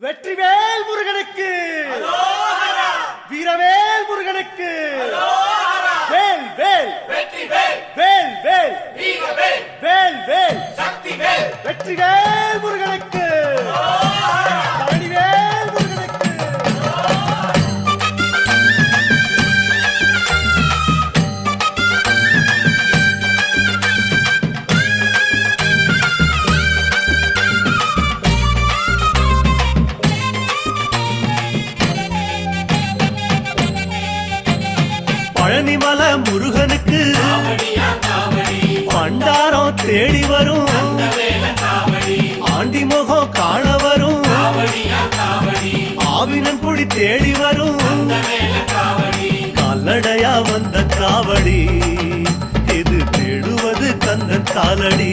வெற்றிவேல் முருகனுக்கு, வீரவேல் முருகனுக்கு, வேல் வேல் வேல் வேல் வேல் வேல் வெற்றிவேல் முருகனுக்கு, பழனிவேல் முருகனுக்கு. பழனிமல முருகனுக்கு பண்டாரம் தேடி வரும், ஆண்டி முகம் காண வரும், ஆவினன் குடி தேடி வரும், கால்நடையா வந்த காவடி இது தேடுவது கந்தன் காலடி.